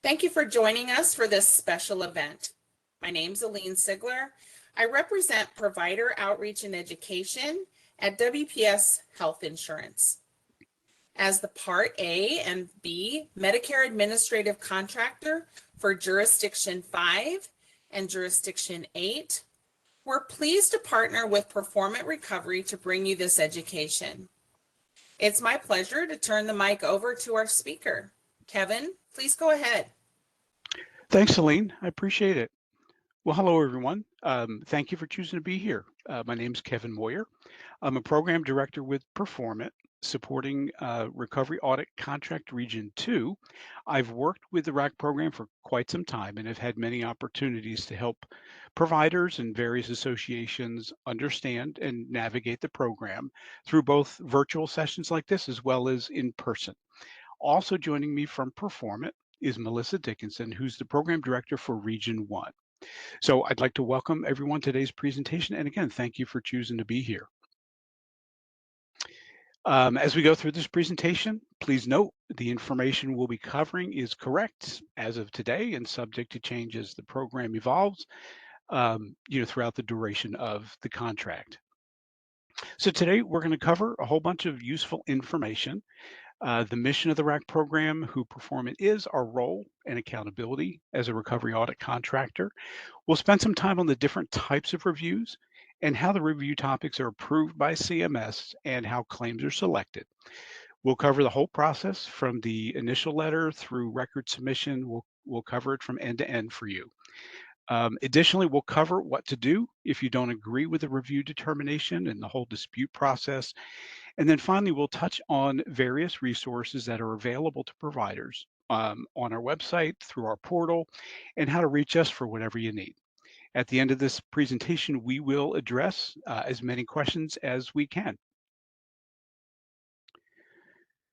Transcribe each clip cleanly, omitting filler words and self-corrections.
Thank you for joining us for this special event. My name's Aline Sigler. I represent Provider Outreach and Education at WPS Health Insurance. As the Part A and B Medicare Administrative Contractor for Jurisdiction 5 and Jurisdiction 8, we're pleased to partner with Performant Recovery to bring you this education. It's my pleasure to turn the mic over to our speaker. Kevin, please go ahead. Thanks, Celine. I appreciate it. Well, hello, everyone. Thank you for choosing to be here. My name is Kevin Moyer. I'm a program director with Performant, supporting Recovery Audit Contractor Region 2. I've worked with the RAC program for quite some time and have had many opportunities to help providers and various associations understand and navigate the program through both virtual sessions like this as well as in person. Also joining me from Performant is Melissa Dickinson, who's the program director for Region 1. So I'd like to welcome everyone to today's presentation. And again, thank you for choosing to be here. As we go through this presentation, please note the information we'll be covering is correct as of today and subject to change as the program evolves throughout the duration of the contract. So today we're going to cover a whole bunch of useful information. The mission of the RAC program, who Performant is, our role and accountability as a recovery audit contractor. We'll spend some time on the different types of reviews and how the review topics are approved by CMS and how claims are selected. We'll cover the whole process from the initial letter through record submission. We'll cover it from end to end for you. Additionally, we'll cover what to do if you don't agree with the review determination and the whole dispute process. And then finally, we'll touch on various resources that are available to providers on our website, through our portal, and how to reach us for whatever you need. At the end of this presentation, we will address as many questions as we can.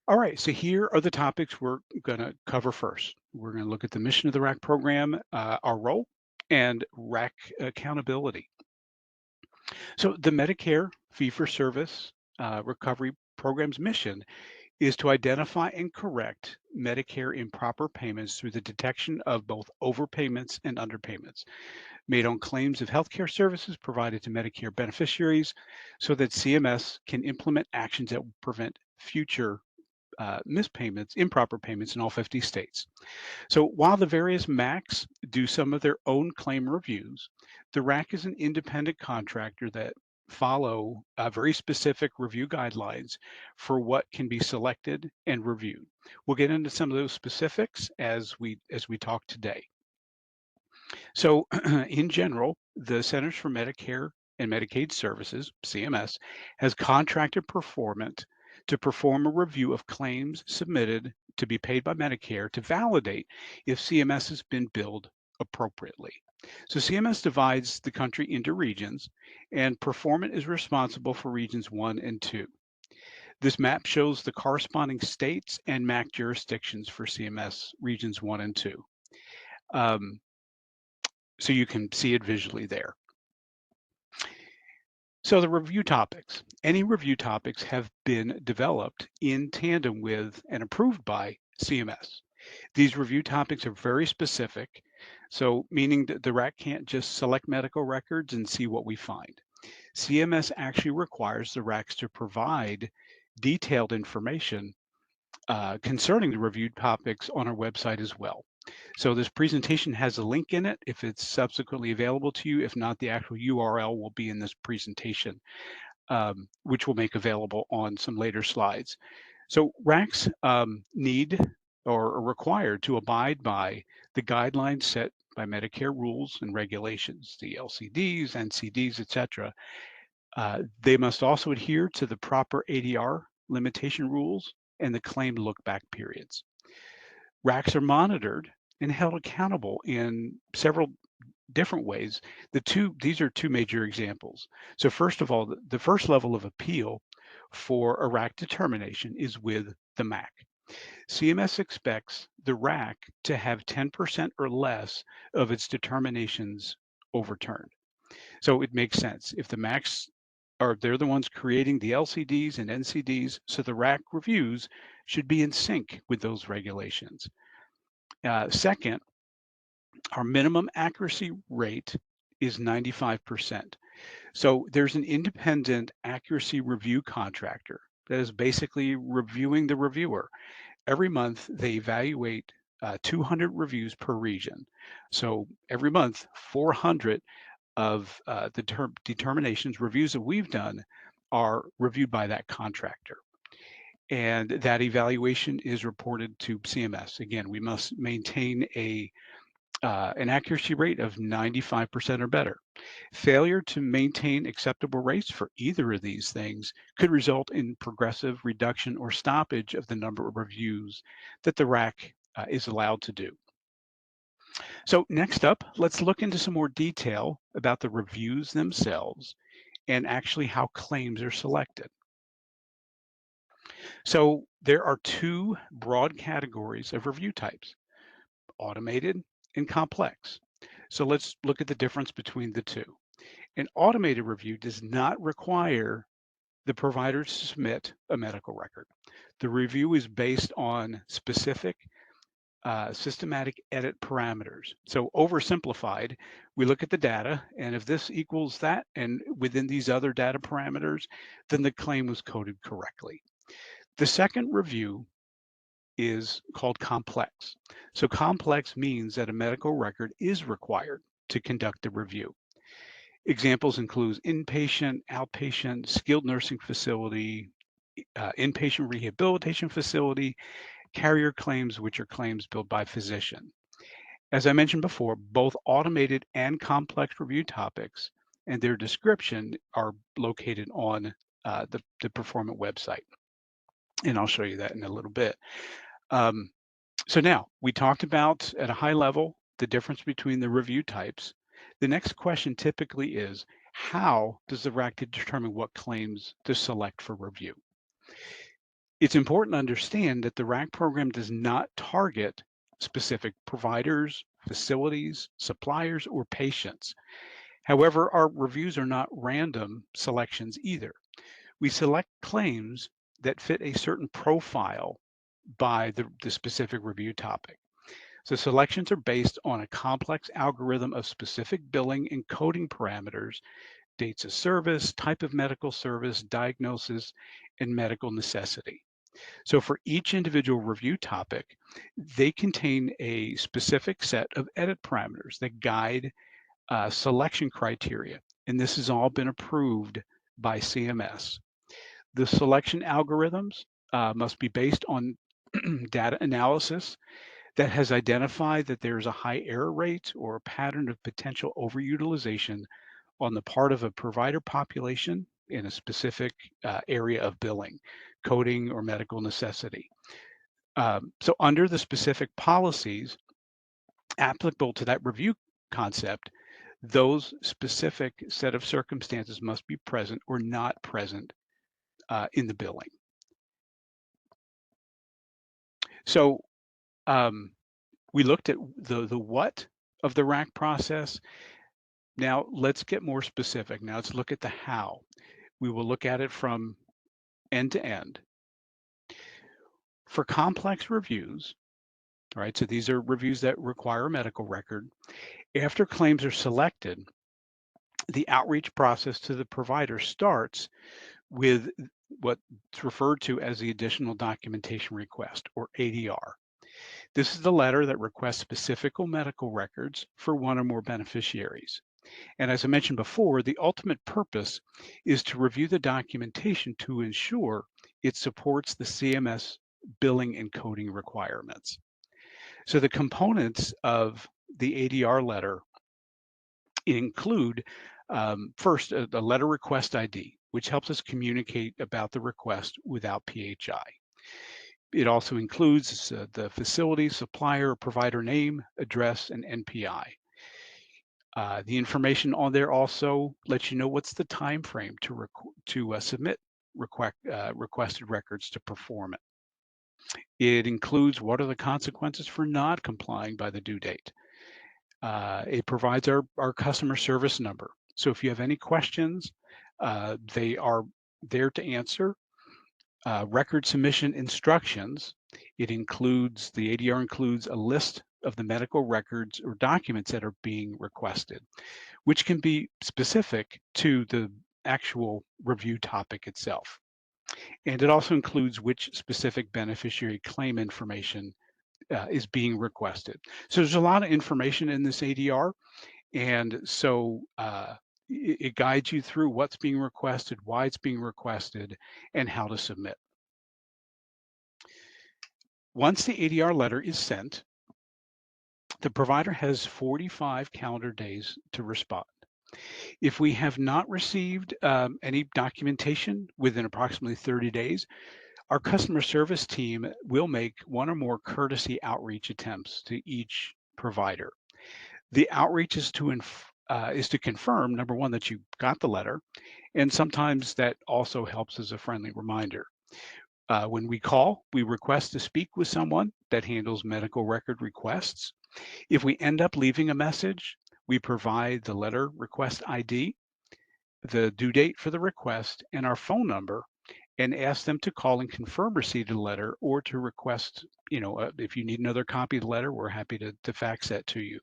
All right, so here are the topics we're going to cover first. We're going to look at the mission of the RAC program, our role, and RAC accountability. So the Medicare fee-for-service recovery program's mission is to identify and correct Medicare improper payments through the detection of both overpayments and underpayments made on claims of healthcare services provided to Medicare beneficiaries so that CMS can implement actions that will prevent future mispayments, improper payments in all 50 states. So while the various MACs do some of their own claim reviews, the RAC is an independent contractor that follow very specific review guidelines for what can be selected and reviewed. We'll get into some of those specifics as we talk today. So in general, the Centers for Medicare and Medicaid Services, CMS, has contracted Performant to perform a review of claims submitted to be paid by Medicare to validate if CMS has been billed appropriately. So CMS divides the country into regions, and Performant is responsible for regions 1 and 2. This map shows the corresponding states and MAC jurisdictions for CMS regions 1 and 2. So you can see it visually there. So the review topics. Any review topics have been developed in tandem with and approved by CMS. These review topics are very specific, so meaning that the RAC can't just select medical records and see what we find. CMS actually requires the RACs to provide detailed information concerning the reviewed topics on our website as well. So this presentation has a link in it if it's subsequently available to you. If not, the actual URL will be in this presentation, which we'll make available on some later slides. So RACs need or are required to abide by the guidelines set by Medicare rules and regulations, the LCDs, NCDs, etc. They must also adhere to the proper ADR limitation rules and the claim look-back periods. RACs are monitored and held accountable in several different ways. These are two major examples. So first of all, the first level of appeal for a RAC determination is with the MAC. CMS expects the RAC to have 10% or less of its determinations overturned. So it makes sense. If the MACs they're the ones creating the LCDs and NCDs, so the RAC reviews should be in sync with those regulations. Second, our minimum accuracy rate is 95%. So there's an independent accuracy review contractor that is basically reviewing the reviewer. Every month, they evaluate 200 reviews per region. So every month, 400 of the determinations, reviews that we've done are reviewed by that contractor. And that evaluation is reported to CMS. Again, we must maintain an accuracy rate of 95% or better. Failure to maintain acceptable rates for either of these things could result in progressive reduction or stoppage of the number of reviews that the RAC is allowed to do. So next up, let's look into some more detail about the reviews themselves and actually how claims are selected. So there are two broad categories of review types: automated and complex. So let's look at the difference between the two. An automated review does not require the provider to submit a medical record. The review is based on specific systematic edit parameters. So oversimplified, we look at the data, and if this equals that, and within these other data parameters, then the claim was coded correctly. The second review is called complex. So complex means that a medical record is required to conduct the review. Examples include inpatient, outpatient, skilled nursing facility, inpatient rehabilitation facility, carrier claims, which are claims billed by physician. As I mentioned before, both automated and complex review topics and their description are located on the Performant website. And I'll show you that in a little bit. So now we talked about at a high level the difference between the review types. The next question typically is, how does the RAC determine what claims to select for review? It's important to understand that the RAC program does not target specific providers, facilities, suppliers, or patients. However, our reviews are not random selections either. We select claims that fit a certain profile by the specific review topic. So selections are based on a complex algorithm of specific billing and coding parameters, dates of service, type of medical service, diagnosis, and medical necessity. So for each individual review topic, they contain a specific set of edit parameters that guide selection criteria, and this has all been approved by CMS. The selection algorithms must be based on data analysis that has identified that there is a high error rate or a pattern of potential overutilization on the part of a provider population in a specific area of billing, coding, or medical necessity. So under the specific policies applicable to that review concept, those specific set of circumstances must be present or not present in the billing. So we looked at the what of the RAC process. Now let's get more specific. Now let's look at the how. We will look at it from end to end. For complex reviews, right? So these are reviews that require a medical record. After claims are selected, the outreach process to the provider starts with what's referred to as the additional documentation request, or ADR. This is the letter that requests specific medical records for one or more beneficiaries. And as I mentioned before, the ultimate purpose is to review the documentation to ensure it supports the CMS billing and coding requirements. So the components of the ADR letter include first, the letter request ID, which helps us communicate about the request without PHI. It also includes the facility, supplier, provider name, address, and NPI. The information on there also lets you know what's the time frame to submit requested records to Performant. It includes what are the consequences for not complying by the due date. It provides our customer service number. So if you have any questions, they are there to answer. Record submission instructions. The ADR includes a list of the medical records or documents that are being requested, which can be specific to the actual review topic itself. And it also includes which specific beneficiary claim information is being requested. So there's a lot of information in this ADR, and so it guides you through what's being requested, why it's being requested, and how to submit. Once the ADR letter is sent, the provider has 45 calendar days to respond. If we have not received any documentation within approximately 30 days, our customer service team will make one or more courtesy outreach attempts to each provider. The outreach is to confirm, number one, that you got the letter, and sometimes that also helps as a friendly reminder. When we call, we request to speak with someone that handles medical record requests. If we end up leaving a message, we provide the letter request ID, the due date for the request, and our phone number, and ask them to call and confirm receipt of the letter, or to request, if you need another copy of the letter, we're happy to fax that to you.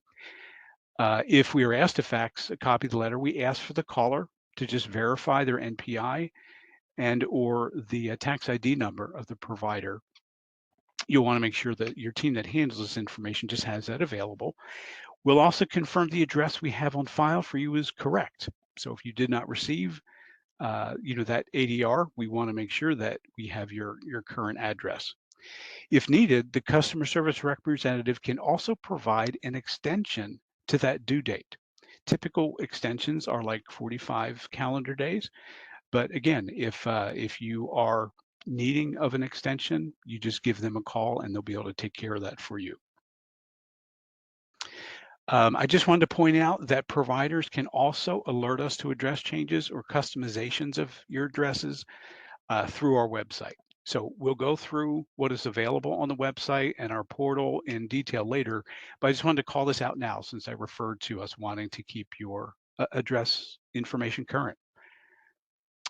If we are asked to fax a copy of the letter, we ask for the caller to just verify their NPI and or the tax ID number of the provider. You'll want to make sure that your team that handles this information just has that available. We'll also confirm the address we have on file for you is correct. So if you did not receive that ADR, we want to make sure that we have your current address. If needed, the customer service representative can also provide an extension to that due date. Typical extensions are like 45 calendar days, but again, if you are needing of an extension, you just give them a call and they'll be able to take care of that for you. I just wanted to point out that providers can also alert us to address changes or customizations of your addresses through our website. So we'll go through what is available on the website and our portal in detail later, but I just wanted to call this out now since I referred to us wanting to keep your address information current.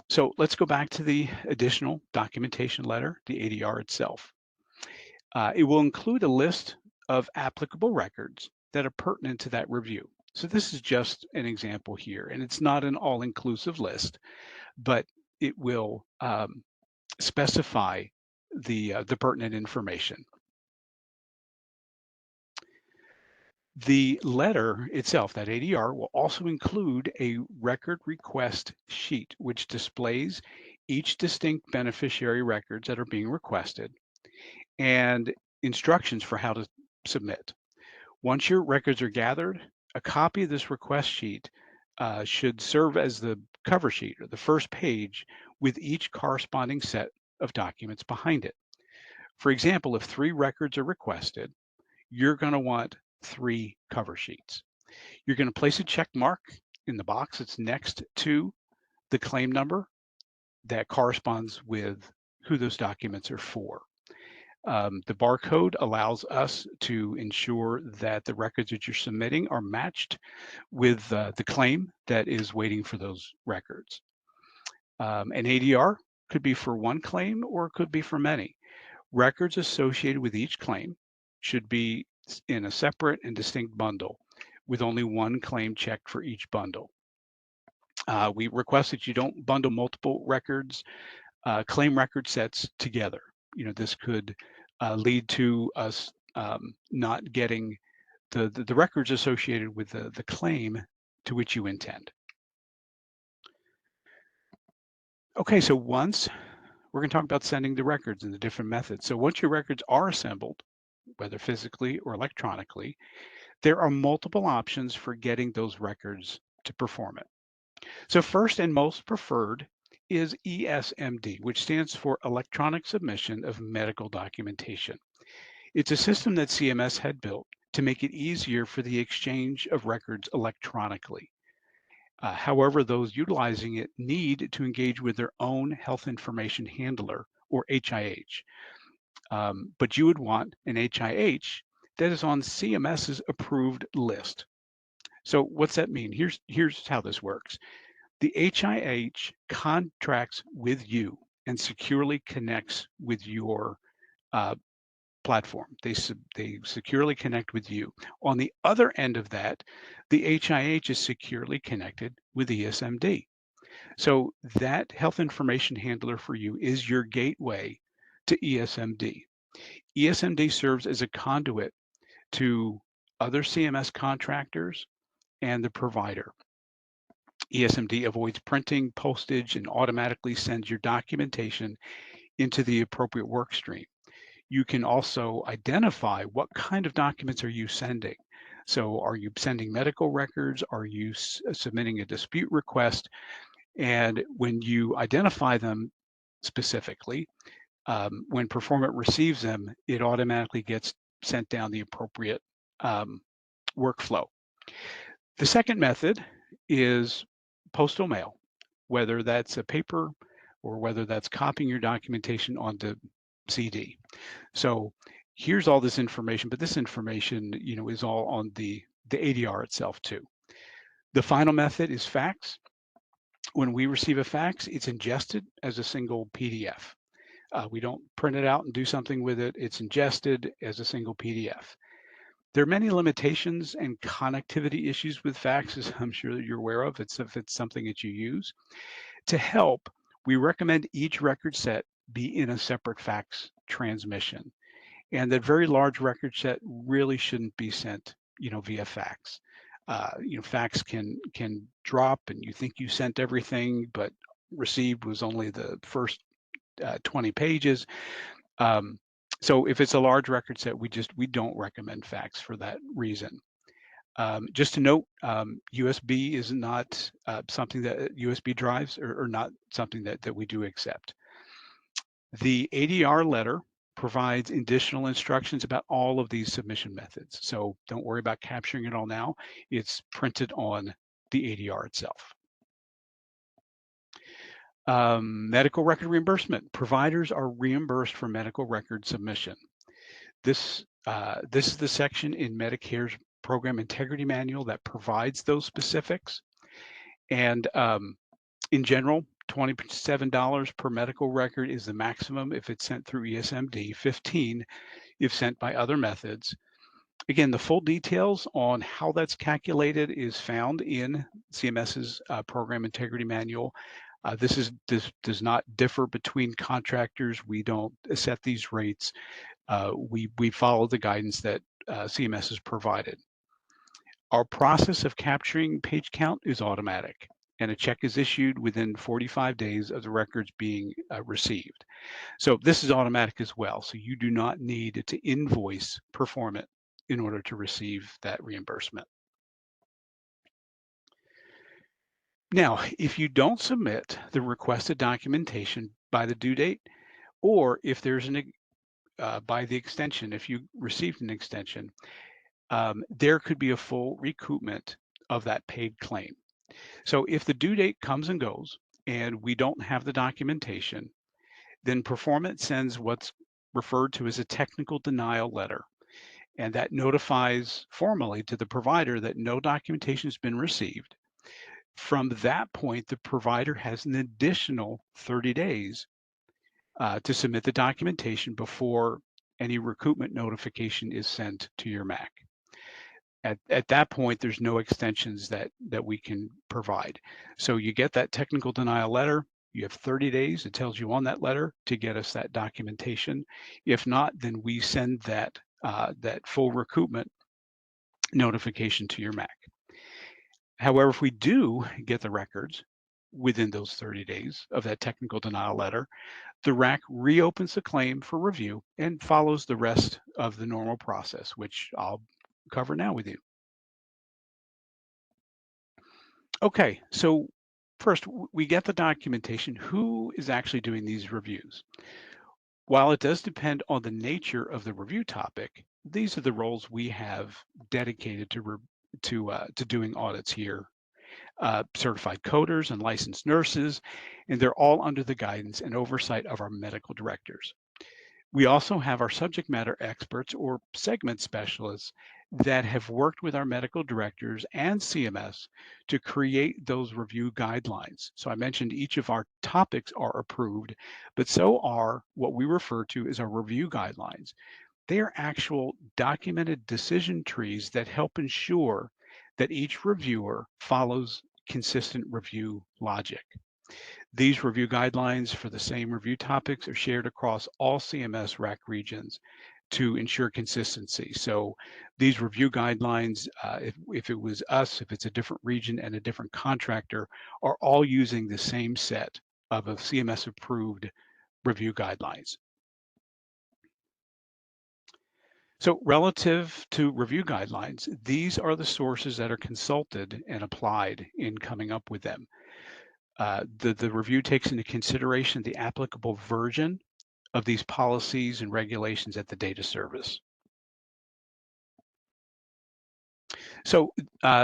So let's go back to the additional documentation letter, the ADR itself. It will include a list of applicable records that are pertinent to that review. So this is just an example here, and it's not an all-inclusive list, but it will specify the pertinent information. The letter itself, that ADR, will also include a record request sheet, which displays each distinct beneficiary records that are being requested and instructions for how to submit. Once your records are gathered, a copy of this request sheet should serve as the cover sheet or the first page with each corresponding set of documents behind it. For example, if 3 records are requested, you're going to want 3 cover sheets. You're going to place a check mark in the box that's next to the claim number that corresponds with who those documents are for. The barcode allows us to ensure that the records that you're submitting are matched with the claim that is waiting for those records. An ADR could be for one claim or it could be for many. Records associated with each claim should be in a separate and distinct bundle with only one claim checked for each bundle. We request that you don't bundle multiple records, claim record sets together. This could lead to us not getting the records associated with the claim to which you intend. Okay, so once we're going to talk about sending the records and the different methods. So once your records are assembled, whether physically or electronically, there are multiple options for getting those records to Performant. So first and most preferred is ESMD, which stands for Electronic Submission of Medical Documentation. It's a system that CMS had built to make it easier for the exchange of records electronically. However, those utilizing it need to engage with their own health information handler, or HIH. But you would want an HIH that is on CMS's approved list. So what's that mean? Here's how this works. The HIH contracts with you and securely connects with your platform. They securely connect with you. On the other end of that, the HIH is securely connected with ESMD. So that health information handler for you is your gateway to ESMD. ESMD serves as a conduit to other CMS contractors and the provider. ESMD avoids printing, postage, and automatically sends your documentation into the appropriate work stream. You can also identify what kind of documents are you sending. So are you sending medical records? Are you submitting a dispute request? And when you identify them specifically, when Performant receives them, it automatically gets sent down the appropriate workflow. The second method is postal mail, whether that's a paper or whether that's copying your documentation onto CD. So here's all this information, but this information, is all on the ADR itself too. The final method is fax. When we receive a fax, it's ingested as a single PDF. We don't print it out and do something with it. It's ingested as a single PDF. There are many limitations and connectivity issues with fax, as I'm sure that you're aware of, if it's something that you use. To help, we recommend each record set be in a separate fax transmission. And that very large record set really shouldn't be sent, via fax. Fax can drop, and you think you sent everything, but received was only the first 20 pages. So if it's a large record set, we don't recommend fax for that reason. Just to note, USB is not something that USB drives are not something that we do accept. The ADR letter provides additional instructions about all of these submission methods. So don't worry about capturing it all now. It's printed on the ADR itself. Medical record reimbursement. Providers are reimbursed for medical record submission. This is the section in Medicare's Program Integrity Manual that provides those specifics. And in general, $27 per medical record is the maximum if it's sent through ESMD, $15 if sent by other methods. Again, the full details on how that's calculated is found in CMS's Program Integrity Manual. This does not differ between contractors. We don't set these rates. We follow the guidance that CMS has provided. Our process of capturing page count is automatic, and a check is issued within 45 days of the records being received. So this is automatic as well. So you do not need to invoice Performant in order to receive that reimbursement. Now, if you don't submit the requested documentation by the due date, or if there's by the extension, if you received an extension, there could be a full recoupment of that paid claim. So if the due date comes and goes and we don't have the documentation, then Performant sends what's referred to as a technical denial letter. And that notifies formally to the provider that no documentation has been received. From that point, the provider has an additional 30 days to submit the documentation before any recoupment notification is sent to your MAC. At that point, there's no extensions that we can provide. So you get that technical denial letter. You have 30 days. It tells you on that letter to get us that documentation. If not, then we send that full recoupment notification to your MAC. However, if we do get the records within those 30 days of that technical denial letter, the RAC reopens the claim for review and follows the rest of the normal process, which I'll cover now with you. Okay, so first, we get the documentation. Who is actually doing these reviews? While it does depend on the nature of the review topic, these are the roles we have dedicated to doing audits here. Certified coders and licensed nurses, and they're all under the guidance and oversight of our medical directors. We also have our subject matter experts or segment specialists that have worked with our medical directors and CMS to create those review guidelines. So I mentioned each of our topics are approved, but so are what we refer to as our review guidelines. They are actual documented decision trees that help ensure that each reviewer follows consistent review logic. These review guidelines for the same review topics are shared across all CMS RAC regions to ensure consistency. So these review guidelines, if it was us, if it's a different region and a different contractor, are all using the same set of CMS approved review guidelines. So relative to review guidelines, these are the sources that are consulted and applied in coming up with them. The review takes into consideration the applicable version of these policies and regulations at the data service. So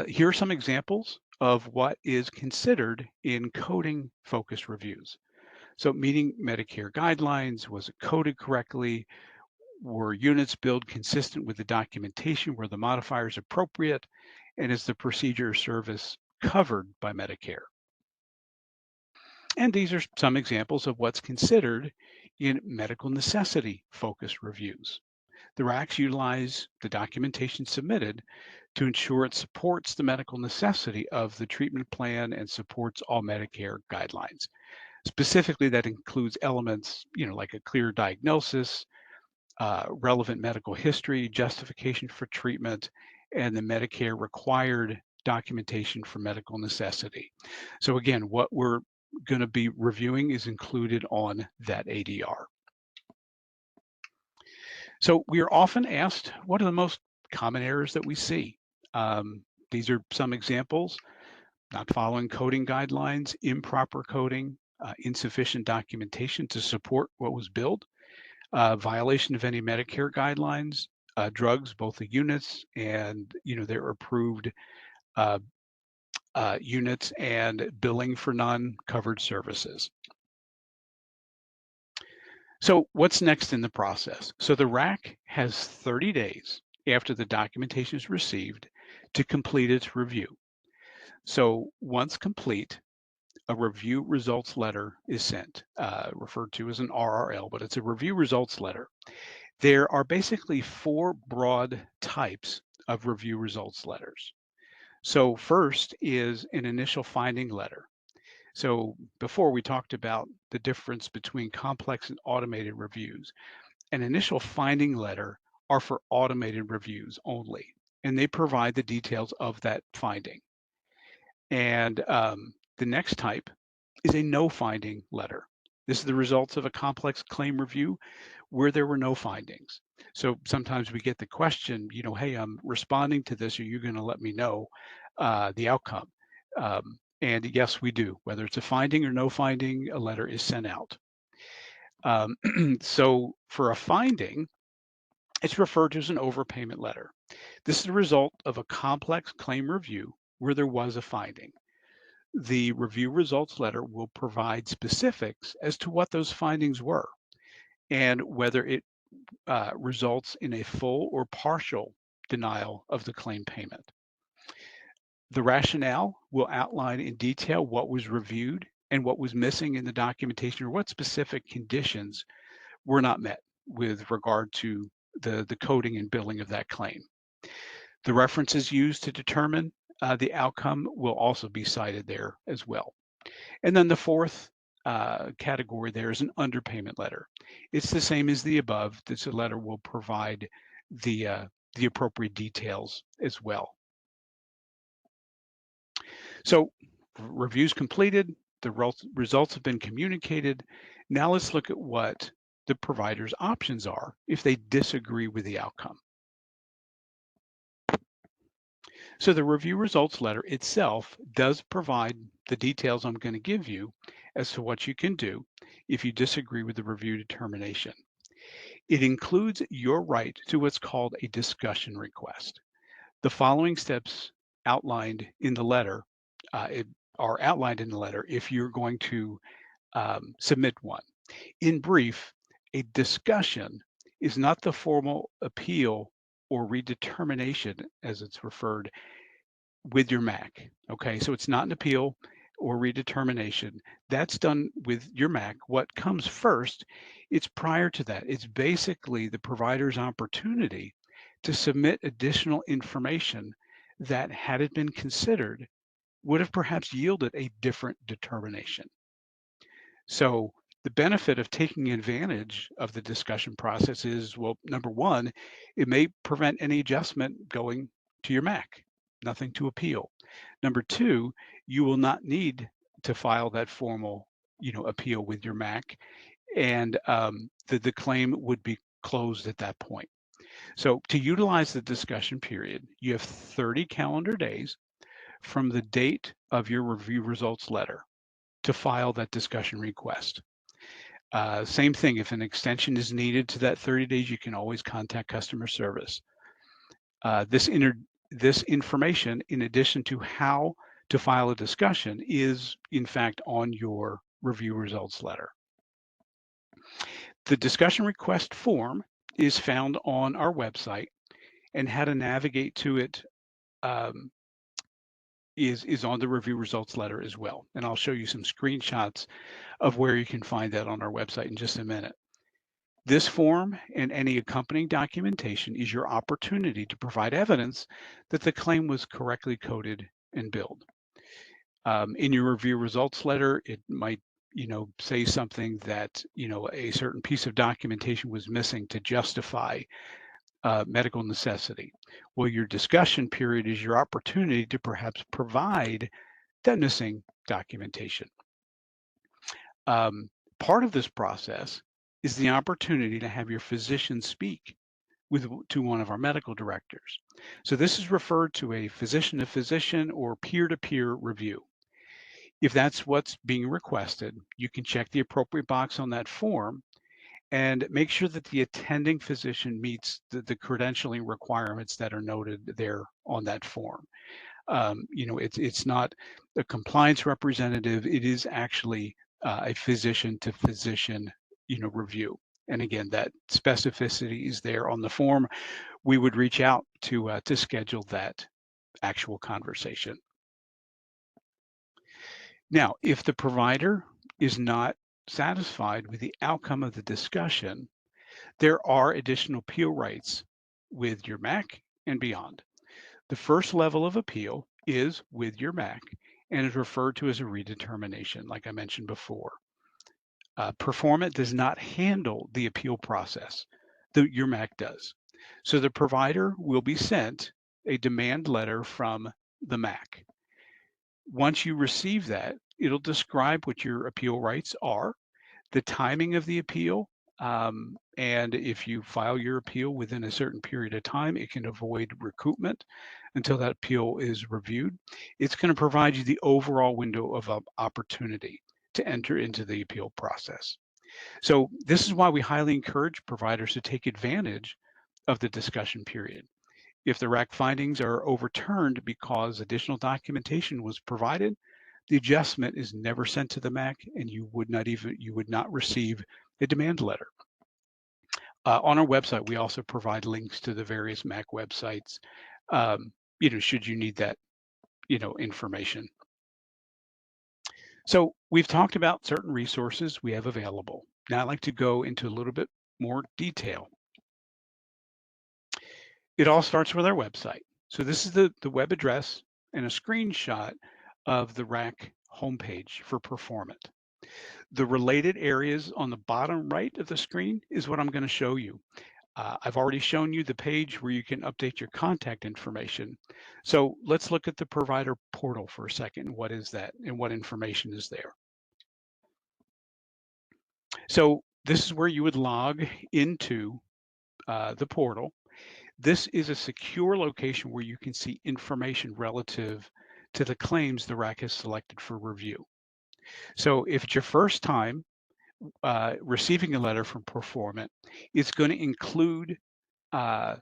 here are some examples of what is considered in coding focused reviews. So meeting Medicare guidelines, was it coded correctly? Were units billed consistent with the documentation? Were the modifiers appropriate? And is the procedure or service covered by Medicare? And these are some examples of what's considered in medical necessity focused reviews. The RACs utilize the documentation submitted to ensure it supports the medical necessity of the treatment plan and supports all Medicare guidelines. Specifically, that includes elements, like a clear diagnosis, relevant medical history, justification for treatment, and the Medicare required documentation for medical necessity. So again, what we're going to be reviewing is included on that ADR. So we are often asked, what are the most common errors that we see? These are some examples: not following coding guidelines, improper coding, insufficient documentation to support what was billed, violation of any Medicare guidelines, drugs, both the units and their approved uh, units, and billing for non-covered services. So what's next in the process? So the RAC has 30 days after the documentation is received to complete its review. So once complete, a review results letter is sent, referred to as an RRL, but it's a review results letter. There are basically four broad types of review results letters. So first is an initial finding letter. So before we talked about the difference between complex and automated reviews. An initial finding letter are for automated reviews only, and they provide the details of that finding. And the next type is a no finding letter. This is the results of a complex claim review where there were no findings. So sometimes we get the question, hey, I'm responding to this. Are you going to let me know the outcome? And yes, we do. Whether it's a finding or no finding, a letter is sent out. So for a finding, it's referred to as an overpayment letter. This is the result of a complex claim review where there was a finding. The review results letter will provide specifics as to what those findings were and whether it results in a full or partial denial of the claim payment. The rationale will outline in detail what was reviewed and what was missing in the documentation, or what specific conditions were not met with regard to the coding and billing of that claim. The references used to determine the outcome will also be cited there as well. And then the fourth category there is an underpayment letter. It's the same as the above. This letter will provide the appropriate details as well. So reviews completed, the results have been communicated. Now let's look at what the provider's options are if they disagree with the outcome. So the review results letter itself does provide the details I'm going to give you as to what you can do if you disagree with the review determination. It includes your right to what's called a discussion request. The following steps outlined in the letter are outlined in the letter if you're going to submit one. In brief, a discussion is not the formal appeal or redetermination, as it's referred, with your MAC. Okay, so it's not an appeal. or redetermination, that's done with your MAC. What comes first, it's prior to that. It's basically the provider's opportunity to submit additional information that, had it been considered, would have perhaps yielded a different determination. So the benefit of taking advantage of the discussion process is, well, number one, it may prevent any adjustment going to your MAC, nothing to appeal. Number two, you will not need to file that formal, appeal with your MAC, and the claim would be closed at that point. So to utilize the discussion period, you have 30 calendar days from the date of your review results letter to file that discussion request. Same thing, if an extension is needed to that 30 days, you can always contact customer service. This information, in addition to how to file a discussion, is in fact on your review results letter. The discussion request form is found on our website, and how to navigate to it is on the review results letter as well. And I'll show you some screenshots of where you can find that on our website in just a minute. This form and any accompanying documentation is your opportunity to provide evidence that the claim was correctly coded and billed. In your review results letter, it might say something that a certain piece of documentation was missing to justify medical necessity. Well, your discussion period is your opportunity to perhaps provide that missing documentation. Part of this process is the opportunity to have your physician speak to one of our medical directors. So this is referred to a physician-to-physician or peer-to-peer review. If that's what's being requested, you can check the appropriate box on that form and make sure that the attending physician meets the credentialing requirements that are noted there on that form. It's not a compliance representative. It is actually a physician-to-physician, review. And again, that specificity is there on the form. We would reach out to schedule that actual conversation. Now, if the provider is not satisfied with the outcome of the discussion, there are additional appeal rights with your MAC and beyond. The first level of appeal is with your MAC and is referred to as a redetermination, like I mentioned before. Performant does not handle the appeal process, your MAC does. So the provider will be sent a demand letter from the MAC. Once you receive that, it'll describe what your appeal rights are, the timing of the appeal, and if you file your appeal within a certain period of time, it can avoid recoupment until that appeal is reviewed. It's going to provide you the overall window of opportunity to enter into the appeal process. So this is why we highly encourage providers to take advantage of the discussion period. If the RAC findings are overturned because additional documentation was provided, the adjustment is never sent to the MAC, and you would not receive a demand letter. On our website, we also provide links to the various MAC websites, should you need that, information. So we've talked about certain resources we have available. Now I'd like to go into a little bit more detail. It all starts with our website. So this is the web address and a screenshot of the RAC homepage for Performant. The related areas on the bottom right of the screen is what I'm going to show you. I've already shown you the page where you can update your contact information. So let's look at the provider portal for a second. What is that and what information is there? So this is where you would log into the portal. This is a secure location where you can see information relative to the claims the RAC has selected for review. So if it's your first time receiving a letter from Performant, it's going to include a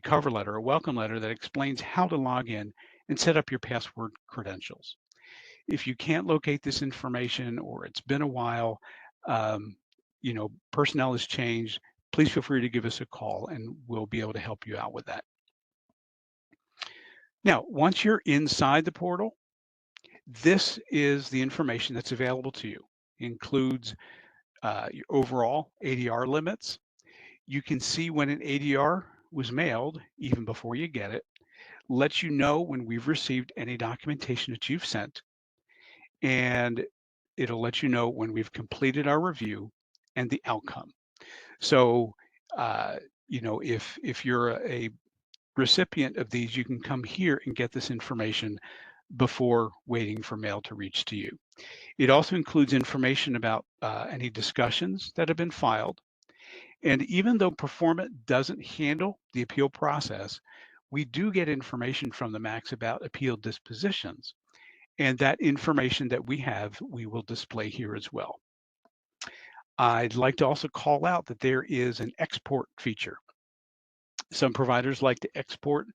cover letter, a welcome letter that explains how to log in and set up your password credentials. If you can't locate this information or it's been a while, personnel has changed, please feel free to give us a call and we'll be able to help you out with that. Now, once you're inside the portal, This is the information that's available to you. It includes your overall ADR limits. You can see when an ADR was mailed, even before you get it, lets you know when we've received any documentation that you've sent, and it'll let you know when we've completed our review and the outcome. So, uh, if you're a recipient of these, you can come here and get this information before waiting for mail to reach to you. It also includes information about any discussions that have been filed. And even though Performant doesn't handle the appeal process, we do get information from the MACs about appeal dispositions. And that information that we have, we will display here as well. I'd like to also call out that there is an export feature. Some providers like to export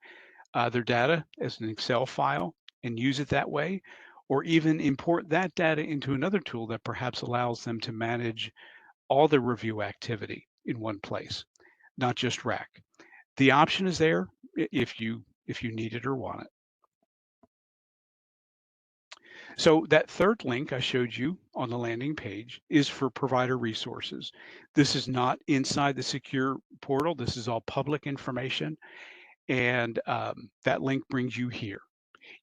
their data as an Excel file and use it that way, or even import that data into another tool that perhaps allows them to manage all their review activity in one place, not just RAC. The option is there if you need it or want it. So that third link I showed you on the landing page is for provider resources. This is not inside the secure portal. This is all public information. And that link brings you here.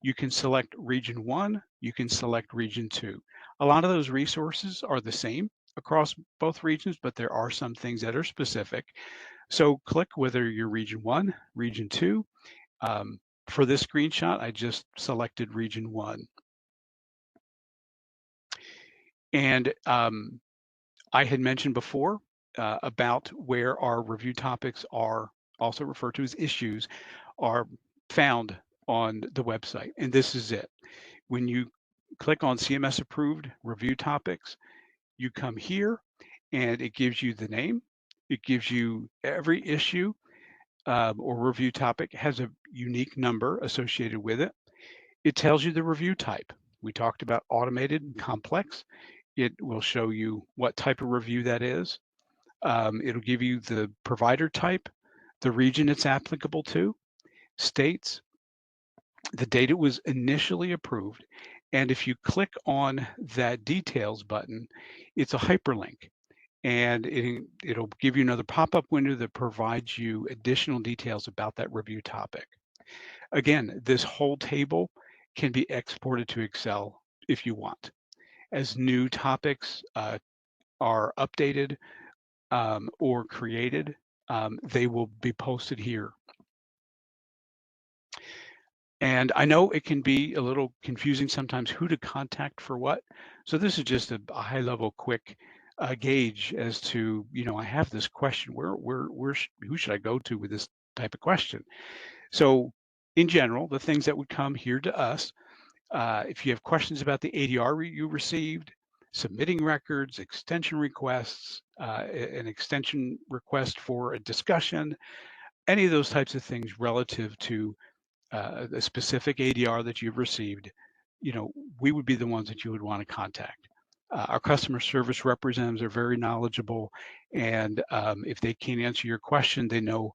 You can select region 1, you can select region 2. A lot of those resources are the same across both regions, but there are some things that are specific. So click whether you're region 1, region 2. For this screenshot, I just selected region 1. And I had mentioned before about where our review topics are, also referred to as issues, are found on the website. And this is it. When you click on CMS approved review topics, you come here and it gives you the name. It gives you every issue or review topic has a unique number associated with it. It tells you the review type. We talked about automated and complex. It will show you what type of review that is. It'll give you the provider type, the region it's applicable to, states, the date it was initially approved. And if you click on that details button, it's a hyperlink. And it'll give you another pop-up window that provides you additional details about that review topic. Again, this whole table can be exported to Excel if you want. As new topics are updated or created, they will be posted here. And I know it can be a little confusing sometimes who to contact for what. So this is just a high level quick gauge as to, I have this question, who should I go to with this type of question? So in general, the things that would come here to us, if you have questions about the ADR you received, submitting records, extension requests, an extension request for a discussion, any of those types of things relative to a specific ADR that you've received, we would be the ones that you would want to contact. Our customer service representatives are very knowledgeable, and if they can't answer your question, they know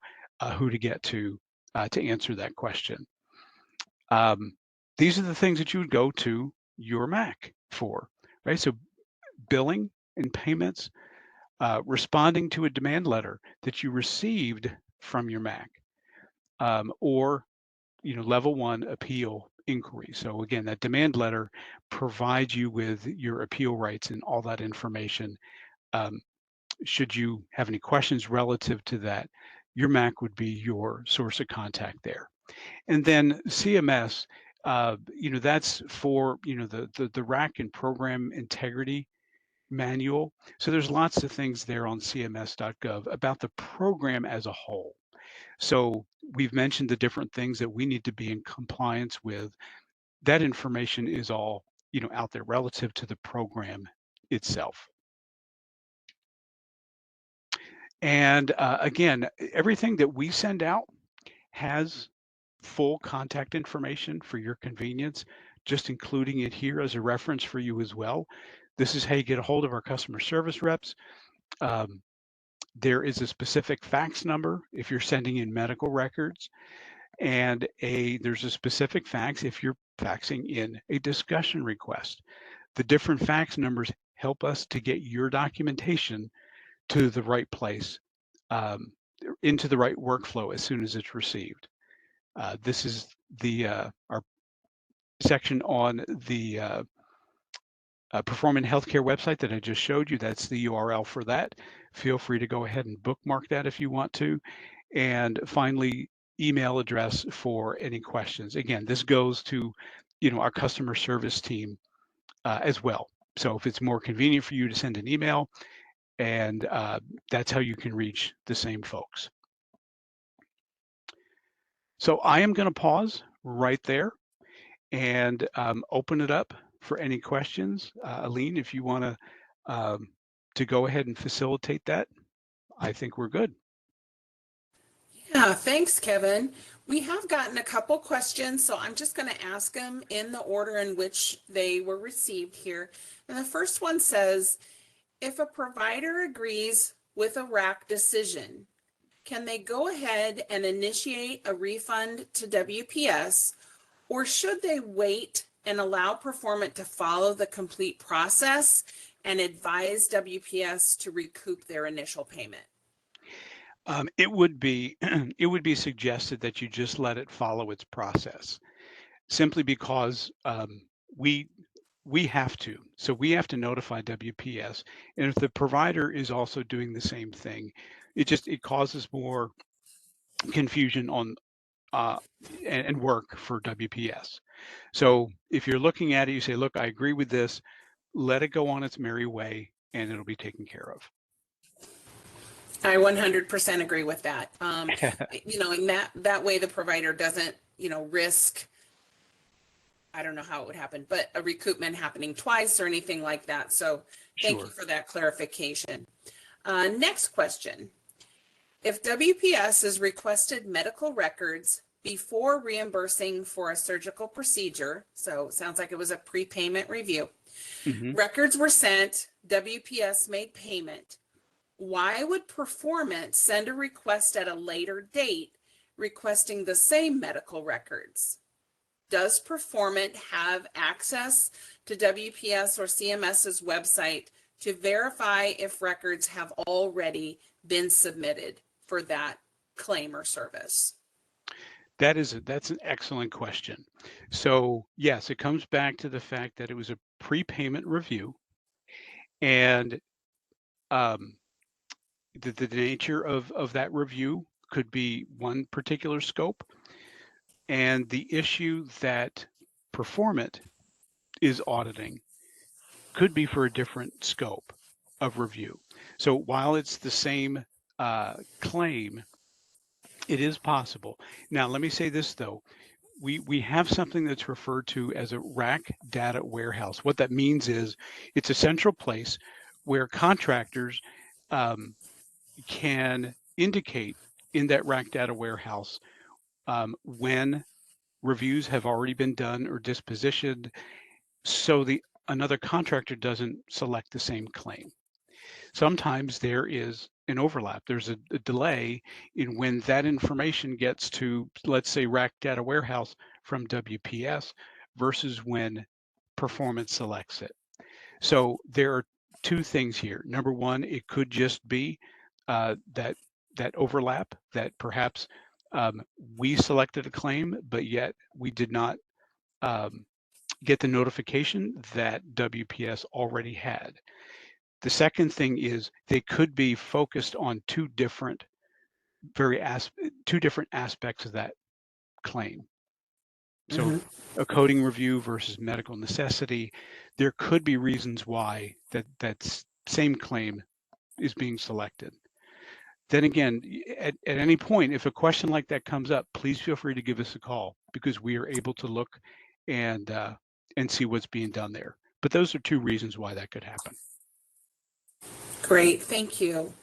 who to get to answer that question. These are the things that you would go to your MAC for, right? So billing and payments, responding to a demand letter that you received from your MAC, or level 1 appeal inquiry. So again, that demand letter provides you with your appeal rights and all that information. Should you have any questions relative to that, your MAC would be your source of contact there. And then CMS, that's for the RAC and program integrity manual. So there's lots of things there on cms.gov about the program as a whole. So we've mentioned the different things that we need to be in compliance with. That information is all out there relative to the program itself. And again, everything that we send out has full contact information for your convenience, just including it here as a reference for you as well. This is how you get a hold of our customer service reps. There is a specific fax number if you're sending in medical records. and there's a specific fax if you're faxing in a discussion request. The different fax numbers help us to get your documentation to the right place, um, into the right workflow as soon as it's received. This is the our section on the Performant Healthcare website that I just showed you. That's the URL for that. Feel free to go ahead and bookmark that if you want to. And finally, email address for any questions. Again, this goes to, our customer service team as well. So if it's more convenient for you to send an email, and that's how you can reach the same folks. So I am going to pause right there and open it up for any questions. Aline, if you want to go ahead and facilitate that, I think we're good. Yeah, thanks, Kevin. We have gotten a couple questions, so I'm just going to ask them in the order in which they were received here. And the first one says, if a provider agrees with a RAC decision, can they go ahead and initiate a refund to WPS, or should they wait and allow Performant to follow the complete process and advise WPS to recoup their initial payment? It would be it would be suggested that you just let it follow its process, simply because we have to. So we have to notify WPS, and if the provider is also doing the same thing, it causes more confusion on uh, and work for WPS. So if you're looking at it, you say, look, I agree with this, let it go on its merry way, and it'll be taken care of. I 100% agree with that. And that way the provider doesn't, risk, I don't know how it would happen, but a recoupment happening twice or anything like that. So thank you Sure. for that clarification. Next question. If WPS has requested medical records before reimbursing for a surgical procedure, so it sounds like it was a prepayment review, Mhm. records were sent, WPS made payment, why would Performant send a request at a later date requesting the same medical records? Does Performant have access to WPS or CMS's website to verify if records have already been submitted for that claim or service? That's an excellent question. So yes, it comes back to the fact that it was a prepayment review, and um, the nature of that review could be one particular scope, and the issue that Performant is auditing could be for a different scope of review. So while it's the same claim, it is possible. Now, let me say this though. We have something that's referred to as a RAC data warehouse. What that means is it's a central place where contractors um, can indicate in that RAC data warehouse when reviews have already been done or dispositioned, so the another contractor doesn't select the same claim. Sometimes there is an overlap. There's a delay in when that information gets to, let's say, RAC data warehouse from WPS versus when Performant selects it. So there are two things here. Number one, it could just be that overlap, that perhaps we selected a claim, but yet we did not um, get the notification that WPS already had. The second thing is they could be focused on two different aspects of that claim. So Mhm. a coding review versus medical necessity, there could be reasons why that same claim is being selected. Then again, at any point, if a question like that comes up, please feel free to give us a call because we are able to look and see what's being done there. But those are two reasons why that could happen. Great, thank you.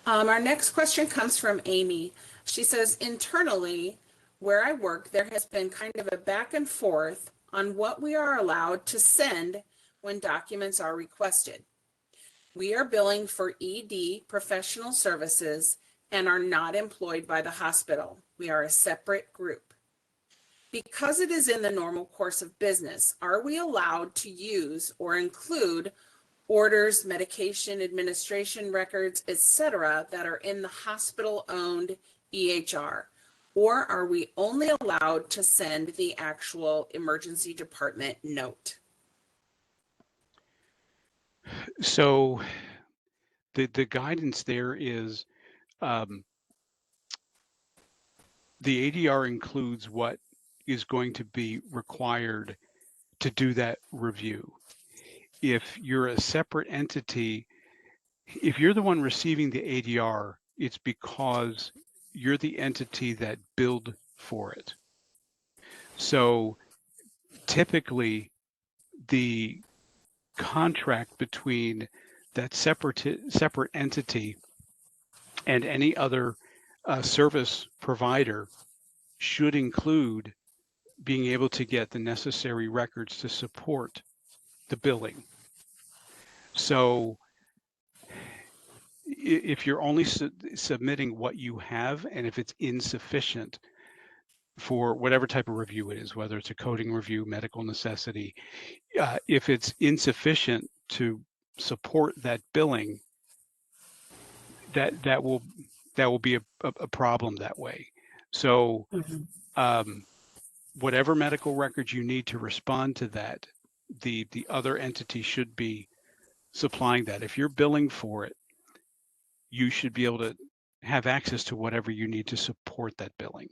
Our next question comes from Amy. She says, internally, where I work, there has been kind of a back and forth on what we are allowed to send when documents are requested. We are billing for ED professional services and are not employed by the hospital. We are a separate group. Because it is in the normal course of business, are we allowed to use or include orders, medication administration records, etc., that are in the hospital-owned EHR? Or are we only allowed to send the actual emergency department note? So the guidance there is the ADR includes what is going to be required to do that review. If you're a separate entity, if you're the one receiving the ADR, it's because you're the entity that billed for it. So typically the contract between that separate entity and any other service provider should include being able to get the necessary records to support the billing. So if you're only submitting what you have, and if it's insufficient for whatever type of review it is, whether it's a coding review, medical necessity, if it's insufficient to support that billing, that will be a problem that way. So whatever medical records you need to respond to that, the other entity should be supplying that. If you're billing for it, you should be able to have access to whatever you need to support that billing.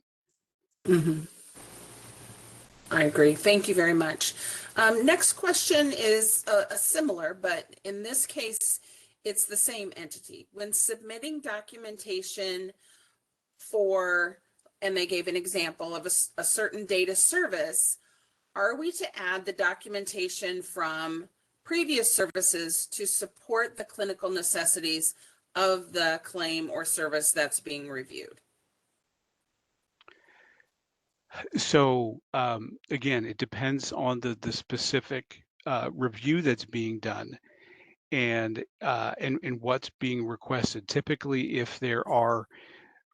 I agree. Thank you very much. Next question is a similar, but in this case, it's the same entity. When submitting documentation for, and they gave an example of a certain data service, are we to add the documentation from previous services to support the clinical necessities of the claim or service that's being reviewed? So again, it depends on the specific review that's being done and what's being requested. Typically, if there are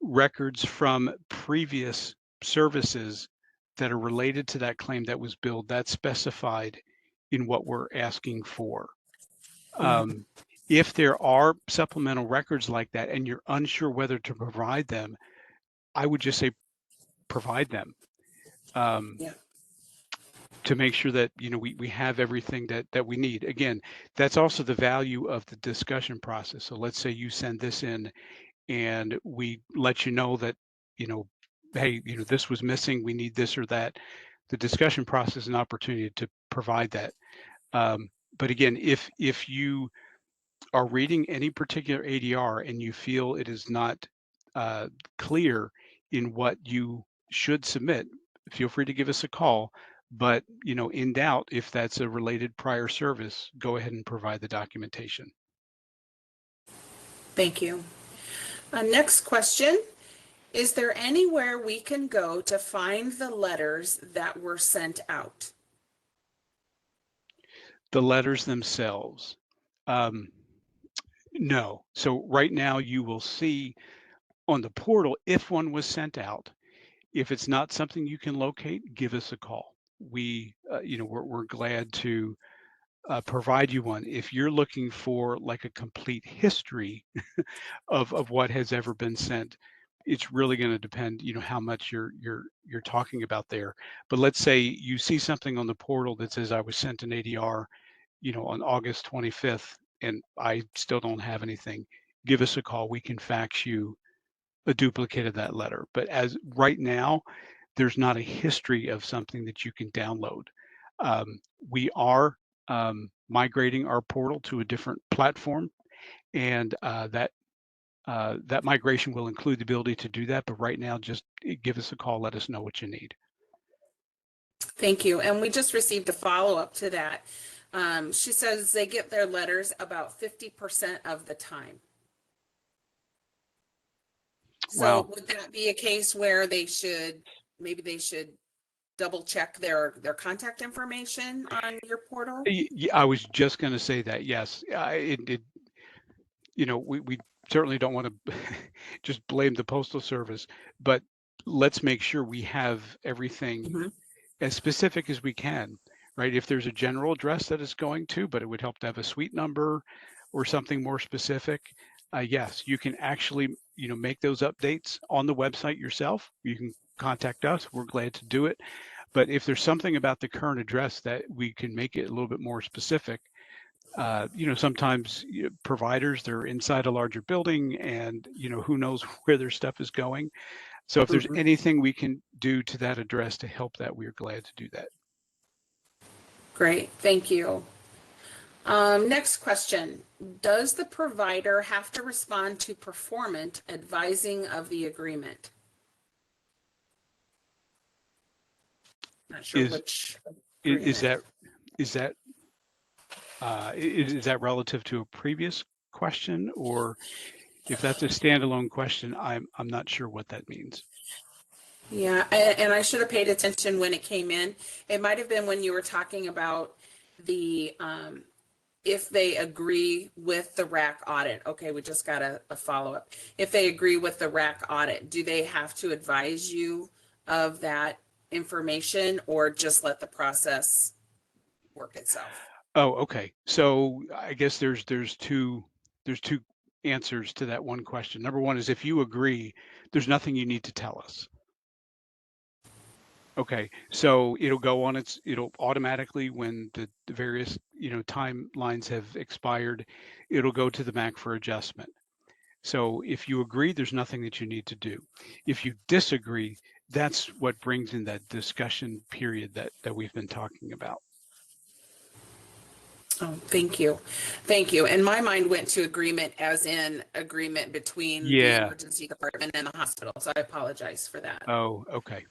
records from previous services that are related to that claim that was billed, that's specified in what we're asking for. If there are supplemental records like that and you're unsure whether to provide them, I would just say provide them. To make sure that we have everything that we need. Again, that's also the value of the discussion process. So let's say you send this in and we let you know that hey, this was missing, we need this or that. The discussion process is an opportunity to provide that. But again, if you are reading any particular ADR and you feel it is not clear in what you should submit, feel free to give us a call. But in doubt, if that's a related prior service, go ahead and provide the documentation. Thank you. Next question. Is there anywhere we can go to find the letters that were sent out? The letters themselves. No. So right now you will see on the portal if one was sent out. If it's not something you can locate, give us a call. We're glad to provide you one. If you're looking for like a complete history of what has ever been sent, it's really going to depend, how much you're talking about there. But let's say you see something on the portal that says I was sent an ADR, on August 25th, and I still don't have anything. Give us a call. We can fax you a duplicate of that letter. But as right now, there's not a history of something that you can download. We are migrating our portal to a different platform, and that migration will include the ability to do that. But right now, just give us a call. Let us know what you need. Thank you. And we just received a follow-up to that. She says they get their letters about 50% of the time. So Wow. would that be a case where maybe they should double check their contact information on your portal? I was just going to say that. Yes, we certainly don't want to just blame the Postal Service, but let's make sure we have everything Mhm. as specific as we can, right? If there's a general address that it's going to, but it would help to have a suite number or something more specific. Yes, you can actually, make those updates on the website yourself. You can contact us. We're glad to do it. But if there's something about the current address that we can make it a little bit more specific, sometimes providers, they're inside a larger building and, who knows where their stuff is going. So if there's Mhm. anything we can do to that address to help that, we're glad to do that. Great, thank you. Next question. Does the provider have to respond to Performant advising of the agreement? Not sure Is which is agreement. that is that is that relative to a previous question, or if that's a standalone question, I'm not sure what that means. Yeah, and I should have paid attention when it came in. It might have been when you were talking about the if they agree with the RAC audit. Okay, we just got a follow-up. If they agree with the RAC audit, do they have to advise you of that information or just let the process work itself? Oh, okay. So I guess there's two answers to that one question. Number one is if you agree, there's nothing you need to tell us. Okay, so it'll automatically when the various, timelines have expired, it'll go to the MAC for adjustment. So if you agree, there's nothing that you need to do. If you disagree, that's what brings in that discussion period that we've been talking about. Oh, thank you. Thank you. And my mind went to agreement as in agreement between the Yeah. emergency department and the hospital. So I apologize for that. Oh, okay.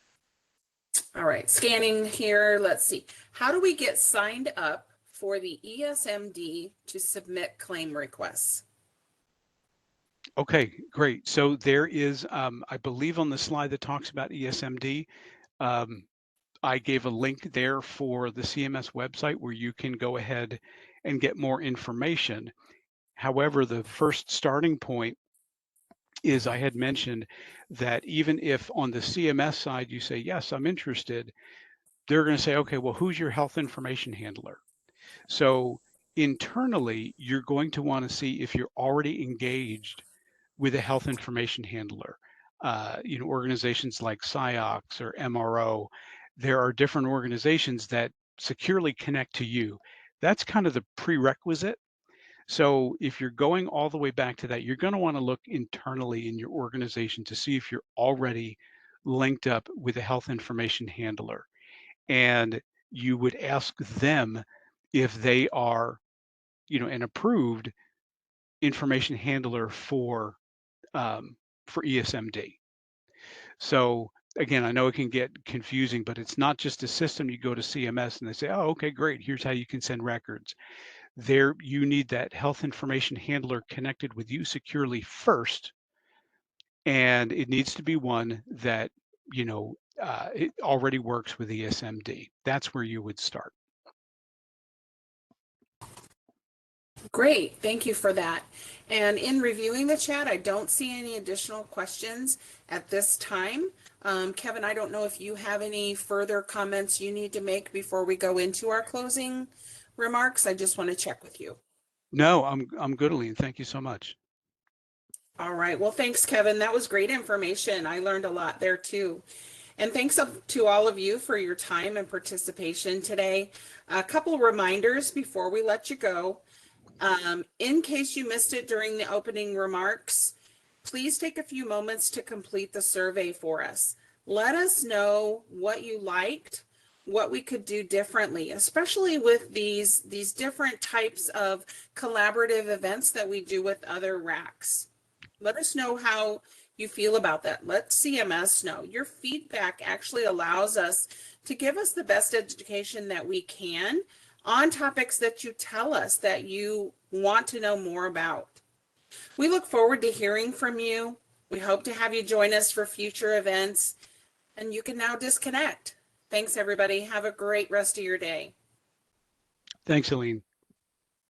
All right, scanning here. Let's see. How do we get signed up for the ESMD to submit claim requests? Okay, great. So there is, I believe on the slide that talks about ESMD, um, I gave a link there for the CMS website where you can go ahead and get more information. However, the first starting point is I had mentioned that even if on the CMS side you say, yes, I'm interested, they're going to say, okay, well, who's your health information handler? So internally, you're going to want to see if you're already engaged with a health information handler. Organizations like SIOX or MRO, there are different organizations that securely connect to you. That's kind of the prerequisite. So if you're going all the way back to that, you're going to want to look internally in your organization to see if you're already linked up with a health information handler. And you would ask them if they are, an approved information handler for ESMD. So again, I know it can get confusing, but it's not just a system. You go to CMS and they say, oh, okay, great. Here's how you can send records. There, you need that health information handler connected with you securely first. And it needs to be one that, it already works with ESMD. That's where you would start. Great, thank you for that. And in reviewing the chat, I don't see any additional questions at this time. Kevin, I don't know if you have any further comments you need to make before we go into our closing remarks. I just want to check with you. No, I'm good, Aline. Thank you so much. All right, well, thanks, Kevin. That was great information. I learned a lot there too. And thanks to all of you for your time and participation today. A couple of reminders before we let you go. In case you missed it during the opening remarks, please take a few moments to complete the survey for us. Let us know what you liked, what we could do differently, especially with these different types of collaborative events that we do with other RACs. Let us know how you feel about that. Let CMS know. Your feedback actually allows us to give us the best education that we can on topics that you tell us that you want to know more about. We look forward to hearing from you. We hope to have you join us for future events, and you can now disconnect. Thanks, everybody. Have a great rest of your day. Thanks, Aline.